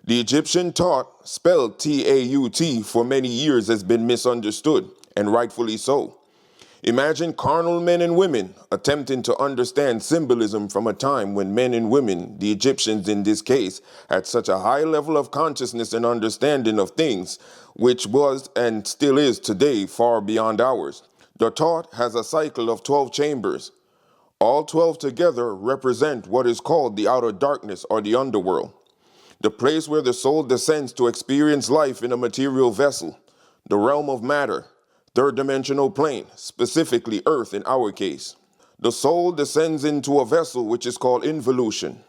The Egyptian Taut, spelled T-A-U-T, for many years has been misunderstood, and rightfully so. Imagine carnal men and women attempting to understand symbolism from a time when men and women, the Egyptians in this case, had such a high level of consciousness and understanding of things, which was and still is today far beyond ours. The Taut has a cycle of 12 chambers. All 12 together represent what is called the outer darkness or the underworld, the place where the soul descends to experience life in a material vessel, the realm of matter, third dimensional plane, specifically Earth in our case. The soul descends into a vessel which is called involution.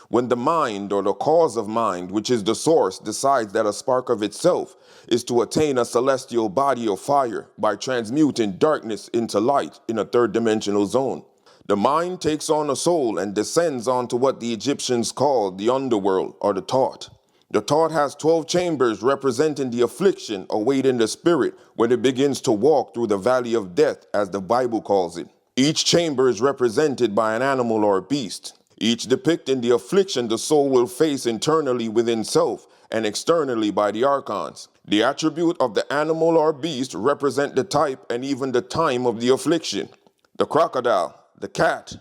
When the mind or the cause of mind, which is the source, decides that a spark of itself is to attain a celestial body of fire by transmuting darkness into light in a third dimensional zone. The mind takes on a soul and descends onto what the Egyptians called the underworld or the Taut. The Taut has 12 chambers representing the affliction awaiting the spirit when it begins to walk through the valley of death, as the Bible calls it. Each chamber is represented by an animal or a beast, each depicting the affliction the soul will face internally within self and externally by the archons. The attribute of the animal or beast represent the type and even the time of the affliction. The crocodile, the cat,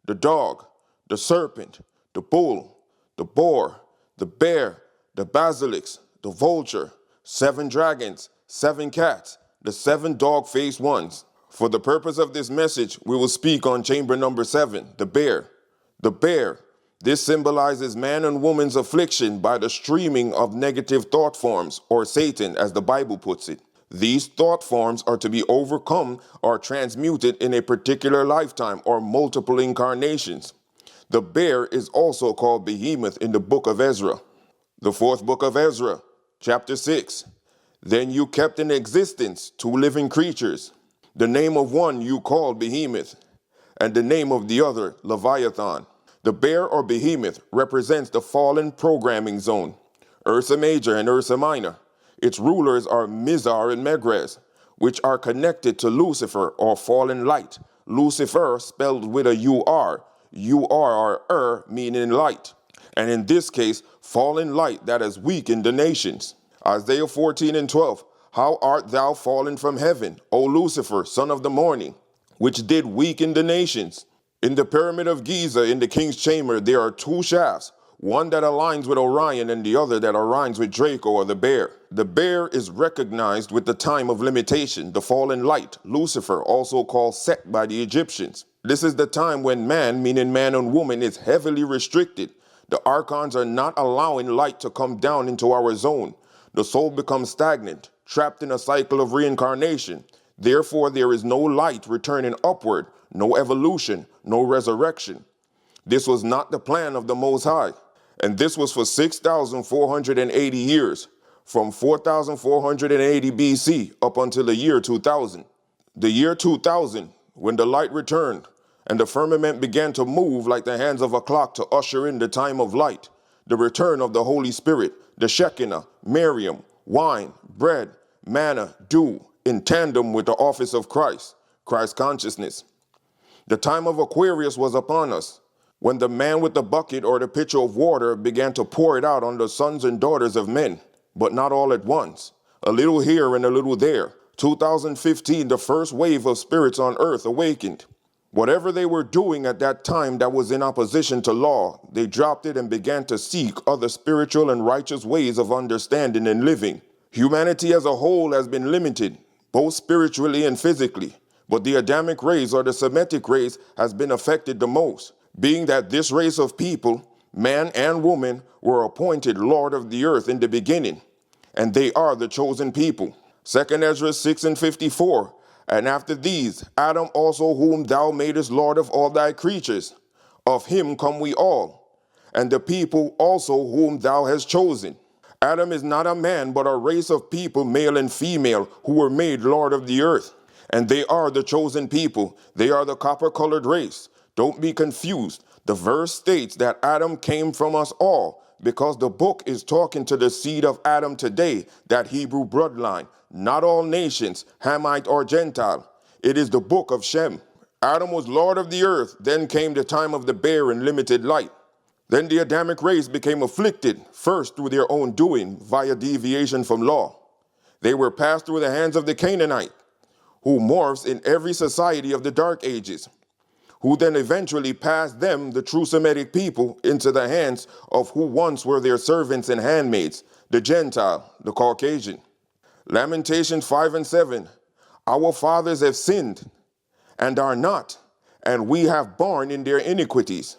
the dog, the serpent, the bull, the boar, the bear, the basilisk, the vulture, 7 dragons, 7 cats, the 7 dog-faced ones. For the purpose of this message, we will speak on chamber number 7, the bear. The bear, this symbolizes man and woman's affliction by the streaming of negative thought forms, or Satan, as the Bible puts it. These thought forms are to be overcome or transmuted in a particular lifetime or multiple incarnations. The bear is also called Behemoth in the book of Ezra. The 4th book of Ezra, chapter 6. Then you kept in existence 2 living creatures. The name of one you called Behemoth, and the name of the other Leviathan. The bear or Behemoth represents the fallen programming zone, Ursa Major and Ursa Minor. Its rulers are Mizar and Megrez, which are connected to Lucifer or fallen light. Lucifer spelled with a U-R. U-R or meaning light. And in this case, fallen light that has weakened the nations. Isaiah 14:12. How art thou fallen from heaven, O Lucifer, son of the morning, which did weaken the nations? In the pyramid of Giza in the king's chamber, there are 2 shafts, one that aligns with Orion and the other that aligns with Draco or the bear. The bear is recognized with the time of limitation, the fallen light, Lucifer, also called Set by the Egyptians. This is the time when man, meaning man and woman, is heavily restricted. The archons are not allowing light to come down into our zone. The soul becomes stagnant, trapped in a cycle of reincarnation. Therefore, there is no light returning upward, no evolution, no resurrection. This was not the plan of the Most High. And this was for 6,480 years, from 4,480 BC up until the year 2000. The year 2000, when the light returned, and the firmament began to move like the hands of a clock to usher in the time of light, the return of the Holy Spirit, the Shekinah, Miriam, wine, bread, manna, dew, in tandem with the office of Christ, Christ consciousness. The time of Aquarius was upon us, when the man with the bucket or the pitcher of water began to pour it out on the sons and daughters of men, but not all at once, a little here and a little there. 2015, the first wave of spirits on earth awakened. Whatever they were doing at that time that was in opposition to law, they dropped it and began to seek other spiritual and righteous ways of understanding and living. Humanity as a whole has been limited, both spiritually and physically, but the Adamic race or the Semitic race has been affected the most, being that this race of people, man and woman, were appointed Lord of the earth in the beginning, and they are the chosen people. 2 Ezra 6:54. And after these, Adam also whom thou madest Lord of all thy creatures, of him come we all, and the people also whom thou hast chosen. Adam is not a man, but a race of people, male and female, who were made Lord of the earth. And they are the chosen people. They are the copper-colored race. Don't be confused. The verse states that Adam came from us all, because the book is talking to the seed of Adam today, that Hebrew bloodline. Not all nations, Hamite or Gentile. It is the book of Shem. Adam was Lord of the earth. Then came the time of the bear and limited light. Then the Adamic race became afflicted, first through their own doing, via deviation from law. They were passed through the hands of the Canaanite, who morphs in every society of the Dark Ages, who then eventually passed them, the true Semitic people, into the hands of who once were their servants and handmaids, the Gentile, the Caucasian. Lamentations 5 and 7. Our fathers have sinned and are not, and we have borne in their iniquities.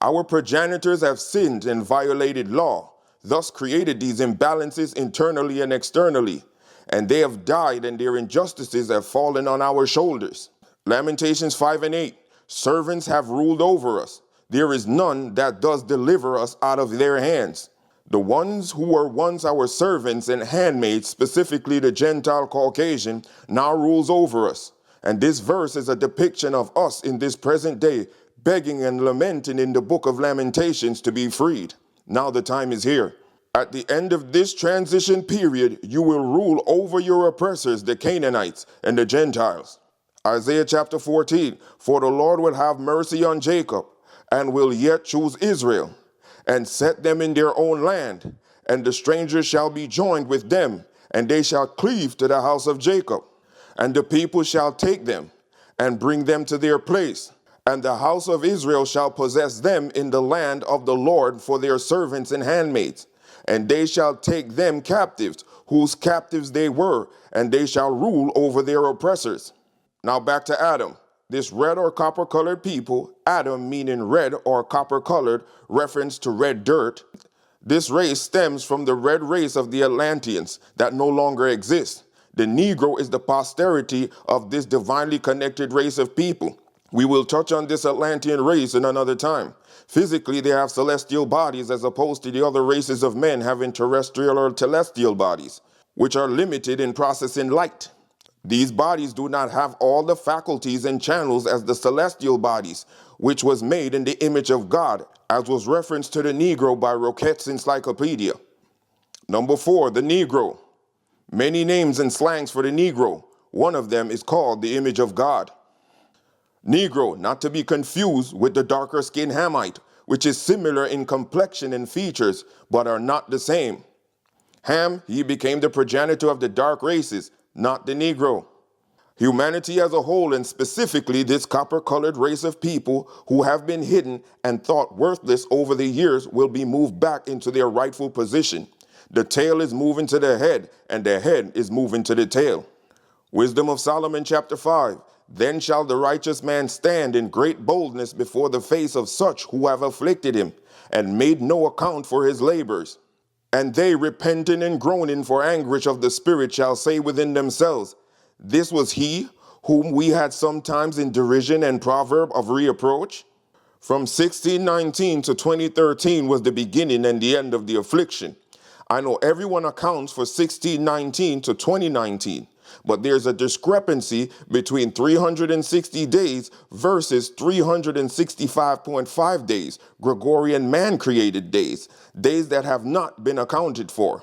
Our progenitors have sinned and violated law, thus created these imbalances internally and externally, and they have died and their injustices have fallen on our shoulders. Lamentations 5 and 8. Servants have ruled over us. There is none that does deliver us out of their hands. The ones who were once our servants and handmaids, specifically the Gentile Caucasian, now rules over us. And this verse is a depiction of us in this present day, begging and lamenting in the book of Lamentations to be freed. Now the time is here. At the end of this transition period, you will rule over your oppressors, the Canaanites and the Gentiles. Isaiah chapter 14, for the Lord will have mercy on Jacob, and will yet choose Israel, and set them in their own land, and the strangers shall be joined with them, and they shall cleave to the house of Jacob. And the people shall take them, and bring them to their place, and the house of Israel shall possess them in the land of the Lord for their servants and handmaids. And they shall take them captives, whose captives they were, and they shall rule over their oppressors. Now back to Adam. This red or copper-colored people, Adam meaning red or copper-colored, reference to red dirt. This race stems from the red race of the Atlanteans that no longer exists. The Negro is the posterity of this divinely connected race of people. We will touch on this Atlantean race in another time. Physically, they have celestial bodies as opposed to the other races of men having terrestrial or telestial bodies, which are limited in processing light. These bodies do not have all the faculties and channels as the celestial bodies, which was made in the image of God, as was referenced to the Negro by Roquette's Encyclopedia. Number 4, the Negro. Many names and slangs for the Negro. One of them is called the image of God. Negro, not to be confused with the darker skinned Hamite, which is similar in complexion and features, but are not the same. Ham, he became the progenitor of the dark races, not the Negro. Humanity as a whole, and specifically this copper-colored race of people who have been hidden and thought worthless over the years, will be moved back into their rightful position. The tail is moving to the head, and the head is moving to the tail. Wisdom of Solomon chapter 5. Then shall the righteous man stand in great boldness before the face of such who have afflicted him, and made no account for his labors. And they, repenting and groaning for anguish of the spirit, shall say within themselves, this was he whom we had sometimes in derision and proverb of reapproach. From 1619 to 2013 was the beginning and the end of the affliction. I know everyone accounts for 1619 to 2019, but there's a discrepancy between 360 days versus 365.5 days, Gregorian man-created days, days that have not been accounted for.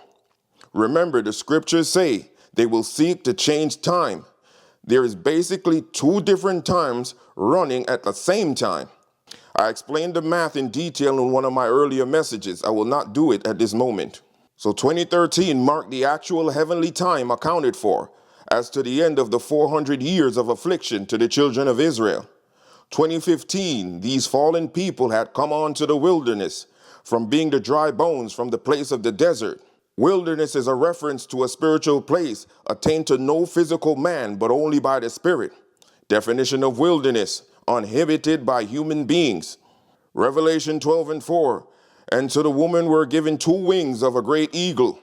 Remember, the scriptures say they will seek to change time. There is basically 2 different times running at the same time. I explained the math in detail in one of my earlier messages. I will not do it at this moment. So 2013 marked the actual heavenly time accounted for, as to the end of the 400 years of affliction to the children of Israel. 2015, these fallen people had come on to the wilderness, from being the dry bones from the place of the desert. Wilderness is a reference to a spiritual place attained to no physical man, but only by the Spirit. Definition of wilderness: uninhabited by human beings. Revelation 12 and 4, and to the woman were given 2 wings of a great eagle,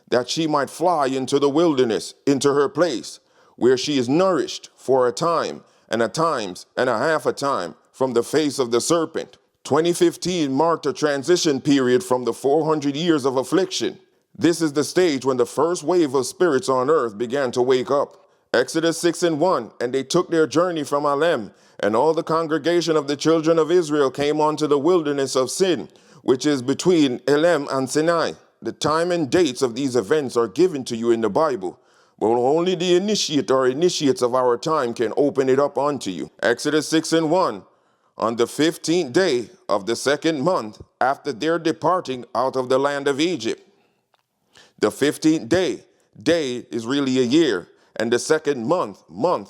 that she might fly into the wilderness, into her place, where she is nourished for a time, and a times, and a half a time, from the face of the serpent. 2015 marked a transition period from the 400 years of affliction. This is the stage when the first wave of spirits on earth began to wake up. Exodus 6 and 1, and they took their journey from Elim, and all the congregation of the children of Israel came onto the wilderness of Sin, which is between Elim and Sinai. The time and dates of these events are given to you in the Bible, but only the initiate or initiates of our time can open it up unto you. Exodus 6 and 1, On the 15th day of the second month after their departing out of the land of Egypt. The 15th day is really a year, and the second month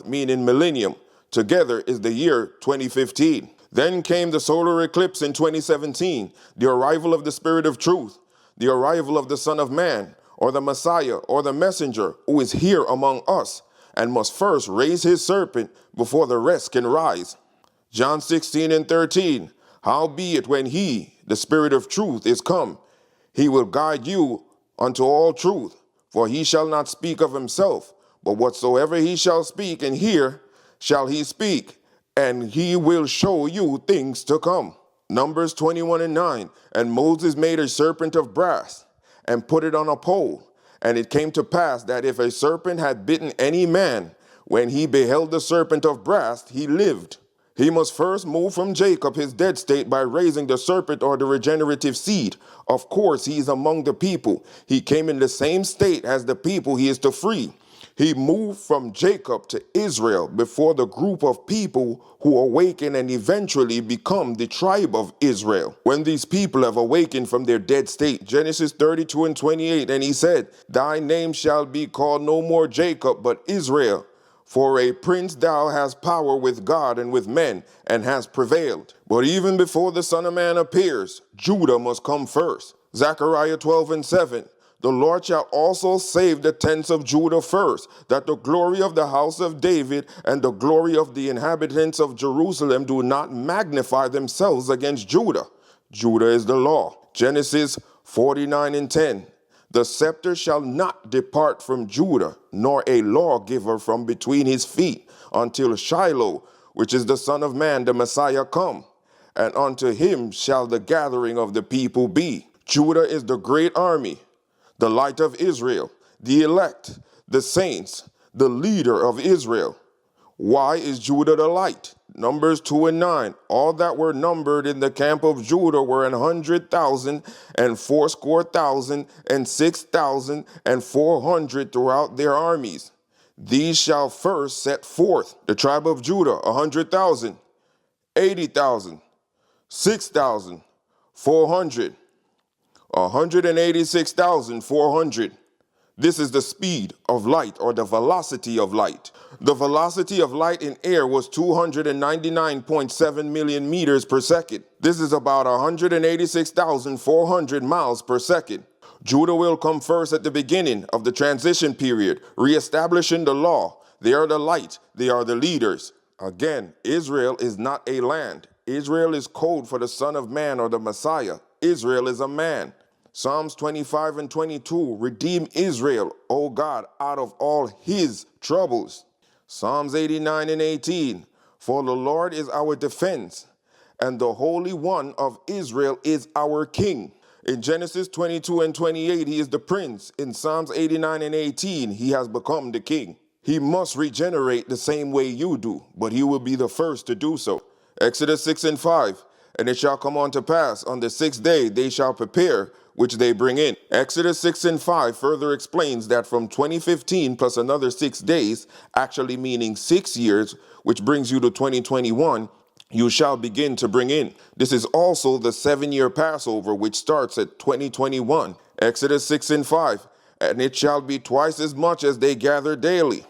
meaning millennium, together is the year 2015. Then came the solar eclipse in 2017, the arrival of the Spirit of Truth, the arrival of the Son of Man, or the Messiah, or the messenger, who is here among us, and must first raise his serpent before the rest can rise. John 16:13, howbeit when he, the Spirit of truth, is come, he will guide you unto all truth, for he shall not speak of himself, but whatsoever he shall speak and hear, shall he speak, and he will show you things to come. Numbers 21:9, and Moses made a serpent of brass, and put it on a pole. And it came to pass that if a serpent had bitten any man, when he beheld the serpent of brass, he lived. He must first move from Jacob, his dead state, by raising the serpent or the regenerative seed. Of course, he is among the people. He came in the same state as the people he is to free. He moved from Jacob to Israel before the group of people who awaken and eventually become the tribe of Israel. When these people have awakened from their dead state, Genesis 32:28, and he said, thy name shall be called no more Jacob, but Israel. For a prince thou hast power with God and with men, and hast prevailed. But even before the Son of Man appears, Judah must come first. Zechariah 12:7. The Lord shall also save the tents of Judah first, that the glory of the house of David and the glory of the inhabitants of Jerusalem do not magnify themselves against Judah. Judah is the law. Genesis 49:10. The scepter shall not depart from Judah, nor a lawgiver from between his feet, until Shiloh, which is the Son of Man, the Messiah, come. And unto him shall the gathering of the people be. Judah is the great army, the light of Israel, the elect, the saints, the leader of Israel. Why is Judah the light? Numbers 2:9. All that were numbered in the camp of Judah were 100,000 and 80,000 and 6,400 throughout their armies. These shall first set forth. The tribe of Judah, 100,000, 80,000, 6,400, 186,400. This is the speed of light, or the velocity of light. The velocity of light in air was 299.7 million meters per second. This is about 186,400 miles per second. Judah will come first at the beginning of the transition period, reestablishing the law. They are the light. They are the leaders. Again, Israel is not a land. Israel is code for the Son of Man, or the Messiah. Israel is a man. Psalms 25:22, redeem Israel, O God, out of all his troubles. Psalms 89:18, for the Lord is our defense, and the Holy One of Israel is our King. In Genesis 22:28, he is the prince. In Psalms 89:18, he has become the king. He must regenerate the same way you do, but he will be the first to do so. Exodus 6:5, and it shall come on to pass on the sixth day they shall prepare, which they bring in. Exodus 6:5 further explains that from 2015 plus another 6 days, actually meaning 6 years, which brings you to 2021, you shall begin to bring in. This is also the 7-year Passover, which starts at 2021. Exodus 6:5, and it shall be twice as much as they gather daily.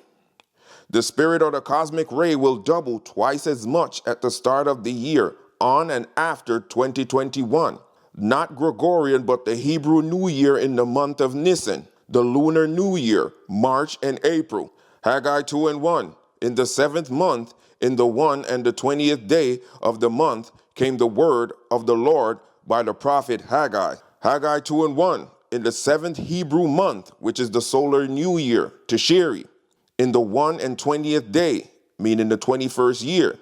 The spirit or the cosmic ray will double twice as much at the start of the year, on and after 2021. Not Gregorian, but the Hebrew New Year in the month of Nisan, the Lunar New Year, March and April. Haggai 2:1, in the 7th month, in the 1 and the 20th day of the month, came the word of the Lord by the prophet Haggai. Haggai 2:1, in the 7th Hebrew month, which is the solar New Year, Tishri, in the 1 and 20th day, meaning the 21st year,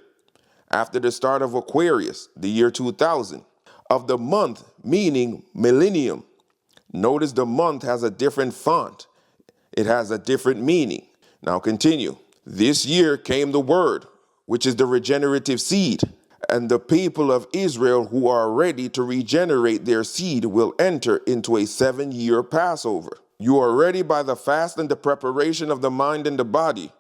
after the start of Aquarius, the year 2000. Of the month, meaning millennium. Notice the month has a different font. It has a different meaning. Now continue. This year came the word, which is the regenerative seed, and the people of Israel who are ready to regenerate their seed will enter into a 7-year Passover. You are ready by the fast and the preparation of the mind and the body.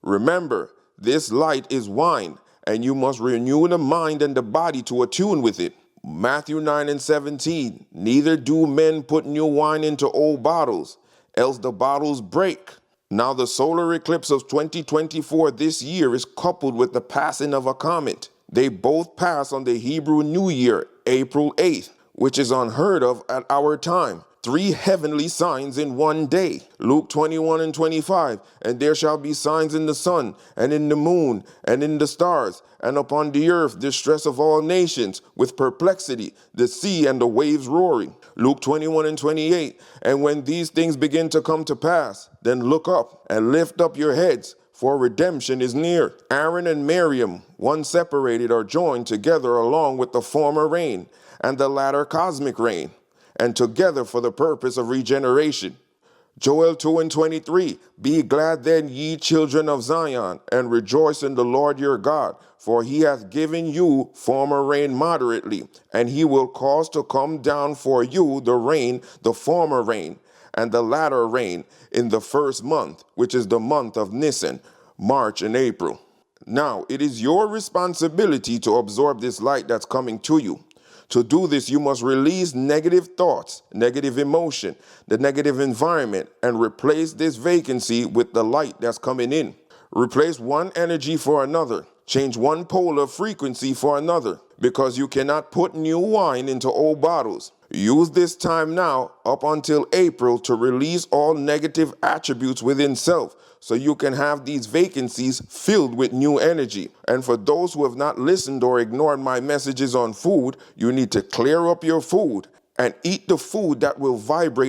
Remember, this light is wine, and you must renew the mind and the body to attune with it. Matthew 9:17, neither do men put new wine into old bottles, else the bottles break. Now the solar eclipse of 2024 this year is coupled with the passing of a comet. They both pass on the Hebrew New Year, April 8th, which is unheard of at our time. 3 heavenly signs in one day. Luke 21:25, and there shall be signs in the sun, and in the moon, and in the stars, and upon the earth distress of all nations, with perplexity, the sea and the waves roaring. Luke 21:28, and when these things begin to come to pass, then look up and lift up your heads, for redemption is near. Aaron and Miriam, one separated, are joined together along with the former rain, and the latter cosmic rain, and together for the purpose of regeneration. Joel 2:23, be glad then, ye children of Zion, and rejoice in the Lord your God, for he hath given you former rain moderately, and he will cause to come down for you the rain, the former rain, and the latter rain in the first month, which is the month of Nisan, March and April. Now, it is your responsibility to absorb this light that's coming to you. To do this, you must release negative thoughts, negative emotion, the negative environment, and replace this vacancy with the light that's coming in. Replace one energy for another. Change one polar frequency for another, because you cannot put new wine into old bottles. Use this time now up until April to release all negative attributes within self, so you can have these vacancies filled with new energy. And for those who have not listened or ignored my messages on food, you need to clear up your food and eat the food that will vibrate